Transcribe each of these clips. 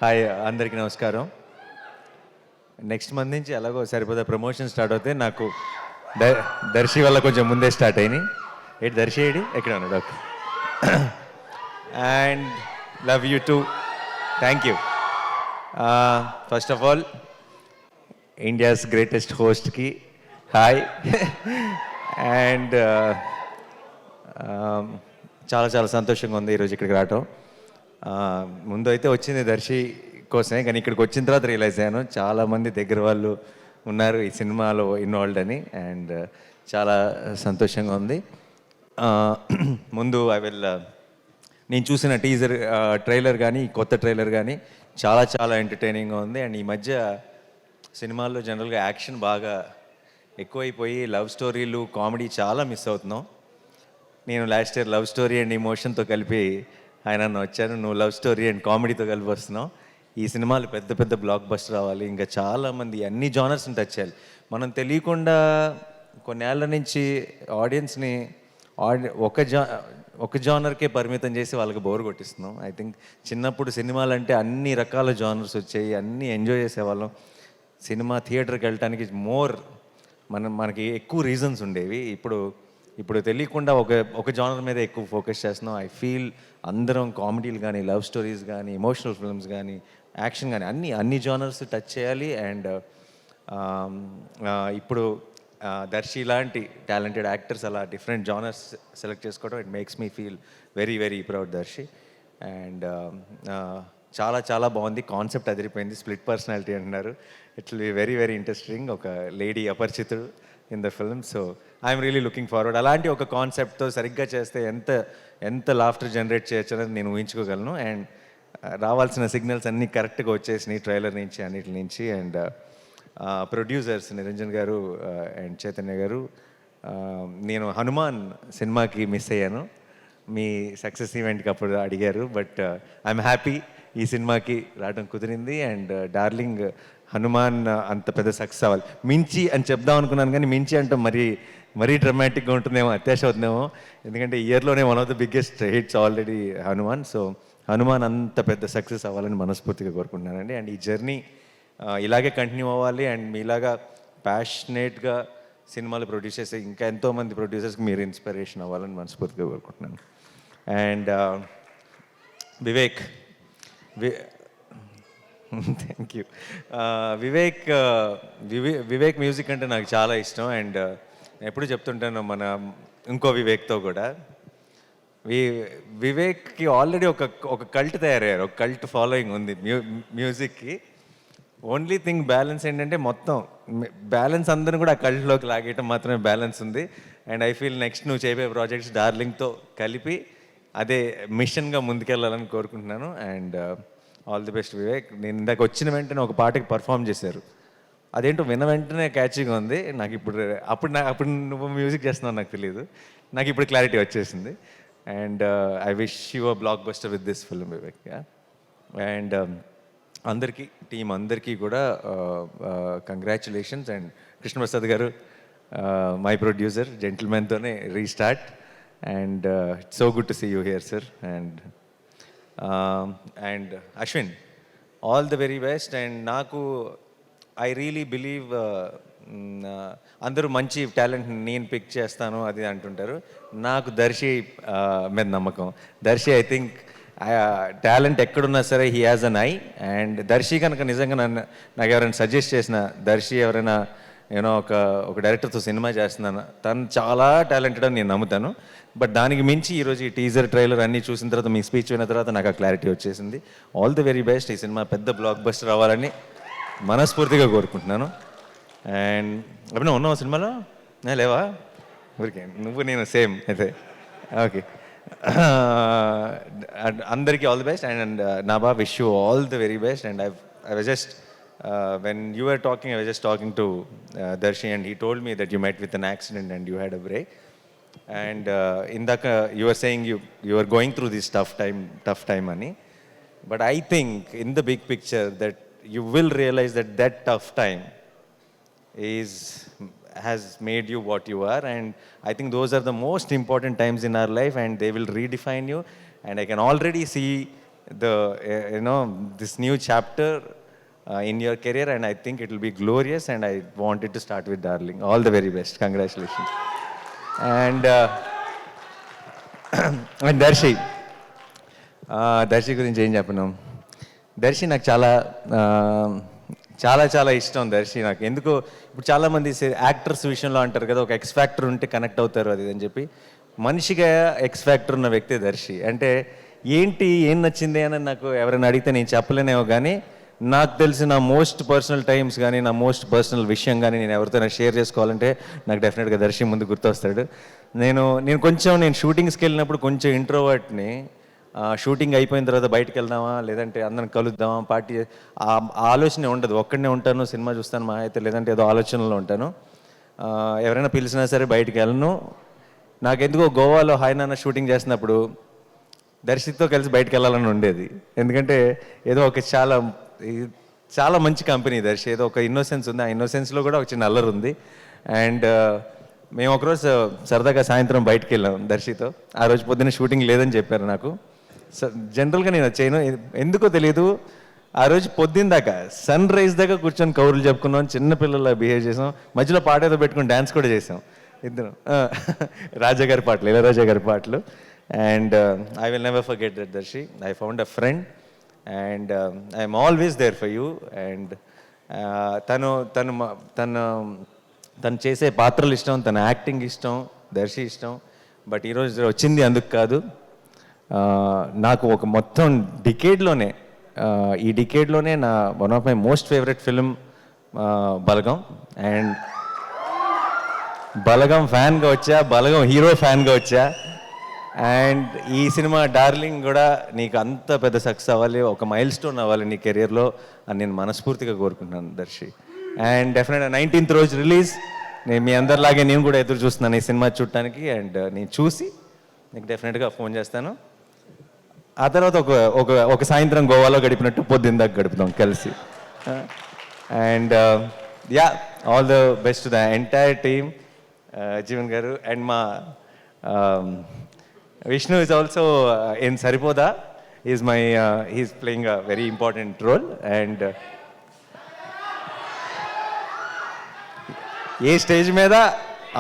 Hi అందరికీ నమస్కారం. Next month నుంచి ఎలాగో సరిపోతే ప్రమోషన్ స్టార్ట్ అవుతాయి. నాకు దర్శి వల్ల కొంచెం ముందే స్టార్ట్ అయినాయి. ఏంటి దర్శి ఏడి ఎక్కడ ఉన్నాడు? Okay. And love you too. Thank you. First of all India's greatest హోస్ట్కి హాయ్. అండ్ చాలా చాలా సంతోషంగా ఉంది ఈరోజు ఇక్కడికి రావటం. ముందు అయితే వచ్చింది దర్శి కోసమే, కానీ ఇక్కడికి వచ్చిన తర్వాత రియలైజ్ అయ్యాను చాలామంది దగ్గర వాళ్ళు ఉన్నారు ఈ సినిమాలో ఇన్వాల్వ్డ్ అని. అండ్ చాలా సంతోషంగా ఉంది. ముందు నేను చూసిన టీజర్ ట్రైలర్ కానీ కొత్త ట్రైలర్ కానీ చాలా చాలా ఎంటర్టైనింగ్గా ఉంది. అండ్ ఈ మధ్య సినిమాల్లో జనరల్గా యాక్షన్ బాగా ఎక్కువైపోయి లవ్ స్టోరీలు కామెడీ చాలా మిస్ అవుతున్నాం. నేను last year love story and ఇమోషన్తో కలిపి ఆయన వచ్చాను, నువ్వు లవ్ స్టోరీ అండ్ కామెడీతో కలిపి వస్తున్నావు. ఈ సినిమాలు పెద్ద పెద్ద బ్లాక్ బస్టర్ రావాలి, ఇంకా చాలామంది అన్ని జానర్స్ని టచ్ చేయాలి. మనం తెలియకుండా కొన్నేళ్ల నుంచి ఆడియన్స్ని ఒక జానర్కే పరిమితం చేసి వాళ్ళకి బోర్ కొట్టిస్తున్నాం. ఐ థింక్ చిన్నప్పుడు సినిమాలు అంటే అన్ని రకాల జానర్స్ వచ్చాయి, అన్నీ ఎంజాయ్ చేసేవాళ్ళం. సినిమా థియేటర్కి వెళ్ళటానికి మనకి ఎక్కువ రీజన్స్ ఉండేవి. ఇప్పుడు తెలియకుండా ఒక జానర్ మీద ఎక్కువ ఫోకస్ చేస్తున్నాం. ఐ ఫీల్ అందరం కామెడీలు కానీ లవ్ స్టోరీస్ కానీ ఎమోషనల్ ఫిల్మ్స్ కానీ యాక్షన్ కానీ అన్ని జానర్స్ టచ్ చేయాలి. అండ్ ఇప్పుడు దర్శి లాంటి టాలెంటెడ్ యాక్టర్స్ అలా డిఫరెంట్ జానర్స్ సెలెక్ట్ చేసుకోవడం it makes me feel very very proud Darshi. And చాలా చాలా బాగుంది. కాన్సెప్ట్ అదిరిపోయింది. స్ప్లిట్ పర్సనాలిటీ అంటున్నారు. It will be very very interesting. ఒక లేడీ అపరిచితుడు in the film. So I'm really looking forward. అలాంటి ఒక కాన్సెప్ట్తో సరిగ్గా చేస్తే ఎంత లాఫ్టర్ జనరేట్ చేయొచ్చు అనేది నేను ఊహించుకోగలను. అండ్ రావాల్సిన సిగ్నల్స్ అన్నీ కరెక్ట్గా వచ్చేసినాయి ట్రైలర్ నుంచి అన్నిటి నుంచి. అండ్ ప్రొడ్యూసర్స్ నిరంజన్ గారు అండ్ చైతన్య గారు, నేను హనుమాన్ సినిమాకి మిస్ అయ్యాను. మీ సక్సెస్ ఈవెంట్కి అప్పుడు అడిగారు, బట్ ఐఎమ్ హ్యాపీ ఈ సినిమాకి రావడం కుదిరింది. అండ్ డార్లింగ్ హనుమాన్ అంత పెద్ద సక్సెస్ అవ్వాలి. మించి అని చెప్దాం అనుకున్నాను, కానీ మించి అంటే మరీ డ్రమాటిక్గా ఉంటుందేమో, అత్యాశ అవుతుందేమో. ఎందుకంటే ఇయర్లోనే one of the biggest hits already Hanuman. So Hanuman అంత పెద్ద సక్సెస్ అవ్వాలని మనస్ఫూర్తిగా కోరుకుంటున్నానండి. అండ్ ఈ జర్నీ ఇలాగే కంటిన్యూ అవ్వాలి. అండ్ మీలాగా ప్యాషనేట్గా సినిమాలు ప్రొడ్యూస్ చేసే ఇంకా ఎంతోమంది ప్రొడ్యూసర్స్కి మీరు ఇన్స్పిరేషన్ అవ్వాలని మనస్ఫూర్తిగా కోరుకుంటున్నాను. And Vivek thank you. Vivek music అంటే నాకు చాలా ఇష్టం. అండ్ ఎప్పుడు చెప్తుంటాను మన ఇంకో వివేక్తో కూడా, వివేక్కి ఆల్రెడీ ఒక కల్ట్ తయారయ్యారు, ఒక కల్ట్ ఫాలోయింగ్ ఉంది మ్యూజిక్కి. ఓన్లీ థింగ్ బ్యాలెన్స్ ఏంటంటే మొత్తం బ్యాలెన్స్ అందరూ కూడా ఆ కల్ట్లోకి లాగేయటం మాత్రమే బ్యాలెన్స్ ఉంది. అండ్ ఐ ఫీల్ నెక్స్ట్ నువ్వు చేయబోయే ప్రాజెక్ట్స్ డార్లింగ్తో కలిపి అదే మిషన్గా ముందుకెళ్ళాలని కోరుకుంటున్నాను. And all the best Vivek. నేను ఇందాక వచ్చిన వెంటనే ఒక పాటకి పర్ఫామ్ చేశారు, అదేంటో విన్న వెంటనే క్యాచీగా ఉంది నాకు. అప్పుడు నువ్వు మ్యూజిక్ చేస్తున్నావు నాకు తెలియదు, నాకు ఇప్పుడు క్లారిటీ వచ్చేసింది. And I wish you a blockbuster with this film Vivek. And team అందరికీ కూడా congratulations. And Krishnaprasad garu my producer, జెంటిల్మెన్తోనే restart. And it's so good to see you here sir. And Ashwin, all the very best. And నాకు I really believe అందరూ మంచి talent నేను pick చేస్తాను అది అంటుంటారు. నాకు దర్శి మీద నమ్మకం. దర్శి ఐ థింక్ టాలెంట్ ఎక్కడున్నా సరే he has an eye. And Darshi కనుక నిజంగా నాకు ఎవరైనా సజెస్ట్ చేసిన, దర్శి ఎవరైనా ఒక డైరెక్టర్తో సినిమా చేస్తున్నాను, తను చాలా టాలెంటెడ్ అని నేను నమ్ముతాను. బట్ దానికి మించి ఈరోజు ఈ టీజర్ ట్రైలర్ అన్నీ చూసిన తర్వాత, మీ స్పీచ్ విన్న తర్వాత నాకు ఆ క్లారిటీ వచ్చేసింది. All the very best. ఈ సినిమా పెద్ద బ్లాక్ బస్టర్ అవ్వాలని మనస్ఫూర్తిగా కోరుకుంటున్నాను. అండ్ ఎప్పుడైనా ఉన్నావు సినిమాలో? లేవా? ఊరికే నువ్వు నేను సేమ్ అయితే. ఓకే. అందరికీ all the best. And Naba, wish you all the very best. And I was just when you were talking, I was just talking to Darshi, and he told me that you met with an accident and you had a break. And indaka you were saying you were going through this tough time ani. But I think in the big picture that you will realize that tough time has made you what you are. And I think those are the most important times in our life, and they will redefine you. And I can already see the this new chapter in your career, and I think it will be glorious, and I wanted to start with Darling. All the very best. Congratulations. And and Darshi గురించి ఏం చెప్పను. దర్శి నాకు చాలా చాలా చాలా ఇష్టం. దర్శి నాకు ఎందుకో ఇప్పుడు చాలామంది యాక్టర్స్ విషయంలో అంటారు కదా, ఒక ఎక్స్ ఫ్యాక్టర్ ఉంటే కనెక్ట్ అవుతారు అది అని చెప్పి. మనిషిగా ఎక్స్ ఫ్యాక్టర్ ఉన్న వ్యక్తి దర్శి. అంటే ఏం నచ్చింది అని నాకు ఎవరైనా అడిగితే నేను చెప్పలేనేమో, కానీ నాకు తెలిసిన మోస్ట్ పర్సనల్ టైమ్స్ కానీ నా మోస్ట్ పర్సనల్ విషయం కానీ నేను ఎవరితోనే షేర్ చేసుకోవాలంటే నాకు డెఫినెట్గా దర్శి ముందు గుర్తొస్తాడు. నేను షూటింగ్స్కి వెళ్ళినప్పుడు కొంచెం ఇంట్రోవర్ట్ని. షూటింగ్ అయిపోయిన తర్వాత బయటకు వెళ్దామా, లేదంటే అందరం కలుద్దామా, పార్టీ, ఆ ఆలోచన ఉండదు. ఒక్కడనే ఉంటాను, సినిమా చూస్తాను మా అయితే, లేదంటే ఏదో ఆలోచనలో ఉంటాను. ఎవరైనా పిలిచినా సరే బయటికి వెళ్ళను. నాకెందుకో గోవాలో హాయ్ నాన్న షూటింగ్ చేసినప్పుడు దర్శితో కలిసి బయటకు వెళ్ళాలని ఉండేది. ఎందుకంటే ఏదో ఒక చాలా మంచి కంపెనీ దర్శి. ఏదో ఒక ఇన్నోసెన్స్ ఉంది, ఆ ఇన్నోసెన్స్లో కూడా ఒక చిన్న అల్లరి ఉంది. అండ్ మేము ఒకరోజు సరదాగా సాయంత్రం బయటకు వెళ్ళాం దర్శితో. ఆ రోజు పొద్దున్న షూటింగ్ లేదని చెప్పారు నాకు. జనరల్గా నేను చేయను, ఎందుకో తెలియదు. ఆ రోజు పొద్దున్న దాకా సన్ రైజ్ దాకా కూర్చొని కౌరులు చెప్పుకున్నాం, చిన్నపిల్లల బిహేవ్ చేసాం, మధ్యలో పాట ఏదో పెట్టుకుని డ్యాన్స్ కూడా చేసాం ఇద్దరు. రాజా గారి పాటలు, ఇళయరాజా గారి పాటలు. And I will never forget that Darshi. I found a friend and I'm always there for you. And తను చేసే పాత్రలు ఇష్టం, తన యాక్టింగ్ ఇష్టం, దర్శి ఇష్టం. బట్ ఈరోజు వచ్చింది అందుకు కాదు. నాకు ఒక మొత్తం డికేడ్లోనే, ఈ డికేడ్లోనే నా one of my most favourite film Balagam. And Balagam ఫ్యాన్గా వచ్చా, బలగం హీరో ఫ్యాన్గా వచ్చా. అండ్ ఈ సినిమా డార్లింగ్ కూడా నీకు అంత పెద్ద సక్సెస్ అవ్వాలి, ఒక మైల్ స్టోన్ అవ్వాలి నీ కెరియర్లో అని నేను మనస్ఫూర్తిగా కోరుకుంటున్నాను దర్శి. అండ్ డెఫినెట్గా 19th రోజు రిలీజ్. నేను మీ అందరిలాగే నేను కూడా ఎదురు చూస్తున్నాను ఈ సినిమా చూడటానికి. అండ్ నేను చూసి నీకు డెఫినెట్గా ఫోన్ చేస్తాను. ఆ తర్వాత ఒక సాయంత్రం గోవాలో గడిపినట్టు పొద్దున్న దాకా గడుపుతాం కలిసి. And yeah, all the best to the entire team. Jeevan గారు అండ్ మా Vishnu is also in Saripoda. He's playing a very important role. And A stage మీద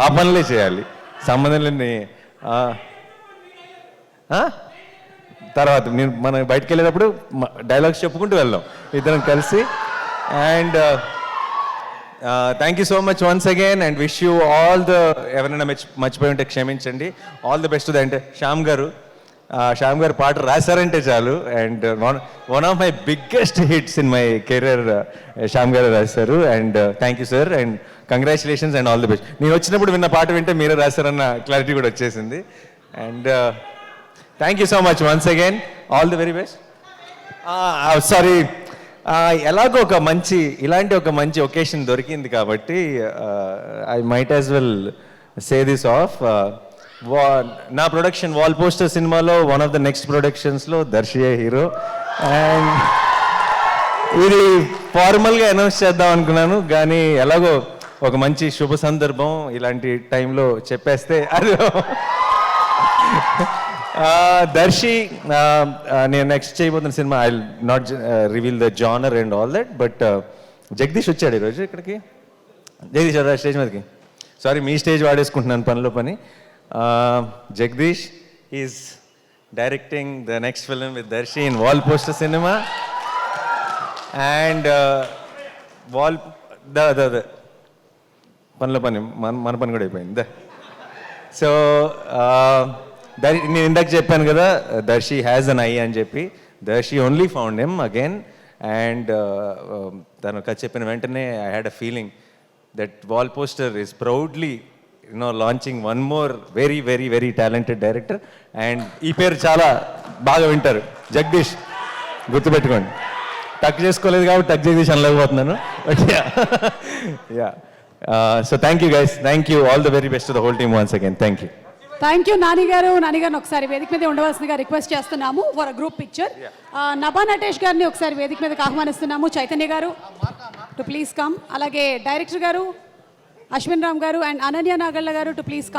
ఆ పనులే చేయాలి, సంబంధం లేని. తర్వాత మనం బయటకు వెళ్ళేటప్పుడు డైలాగ్స్ చెప్పుకుంటూ వెళ్దాం ఇద్దరం కలిసి. And thank you so much once again and wish you all the, ఎవరైనా మర్చిపోయి ఉంటే క్షమించండి. All the best to the అంటే శ్యామ్ గారు పాట రాశారంటే చాలు. And one of my biggest hits in my career Shyam గారు రాశారు. And thank you sir and congratulations and all the best. నేను వచ్చినప్పుడు విన్న పాట వింటే మీరే రాశారన్న క్లారిటీ కూడా వచ్చేసింది. And thank you so much once again, all the very best. Sorry, ఎలాగో ఇలాంటి ఒక మంచి ఒకేషన్ దొరికింది కాబట్టి I might as well say this off. నా ప్రొడక్షన్ వాల్ పోస్టర్ సినిమాలో వన్ ఆఫ్ ద నెక్స్ట్ ప్రొడక్షన్స్లో దర్శియే హీరో. అండ్ ఇది ఫార్మల్గా అనౌన్స్ చేద్దాం అనుకున్నాను, కానీ ఎలాగో ఒక మంచి శుభ సందర్భం ఇలాంటి టైంలో చెప్పేస్తే అది. దర్శి నేను నెక్స్ట్ చేయబోతున్న సినిమా I will not reveal the genre and all that, but Jagadish వచ్చాడు ఈరోజు ఇక్కడికి. జగదీష్ స్టేజ్ మీదకి. సారీ, మీ స్టేజ్ వాడేసుకుంటున్నాను పనిలో పని. Jagadish is directing the next film with Darshi in Wall Poster cinema. And పనిలో పని మన పని కూడా అయిపోయింది. సో నేను ఇందాక చెప్పాను కదా, దర్శి హ్యాజ్ అన్ ఐ అని చెప్పి. Darshi only found him again. And తను కథ చెప్పిన వెంటనే I had a feeling that Wall Poster is proudly launching one more very very very talented director. And ఈ పేరు చాలా బాగా వింటారు, జగదీష్, గుర్తుపెట్టుకోండి. టక్ చేసుకోలేదు కాబట్టి టక్ జగదీష్ అనలేకపోతున్నాను. But yeah, so thank you guys, thank you, all the very best to the whole team once again. Thank you. Thank you నానిగారిని ఒకసారి వేదిక మీద ఉండవలసిందిగా రిక్వెస్ట్ చేస్తున్నాము for a group picture. Nabha Natesh గారిని ఒకసారి వేదిక మీదకి ఆహ్వానిస్తున్నాము. Chaitanya garu too please come. అలాగే డైరెక్టర్ గారు అశ్విన్ రామ్ గారు అండ్ అనన్య నాగళ్ళ గారు టు ప్లీజ్ కమ్.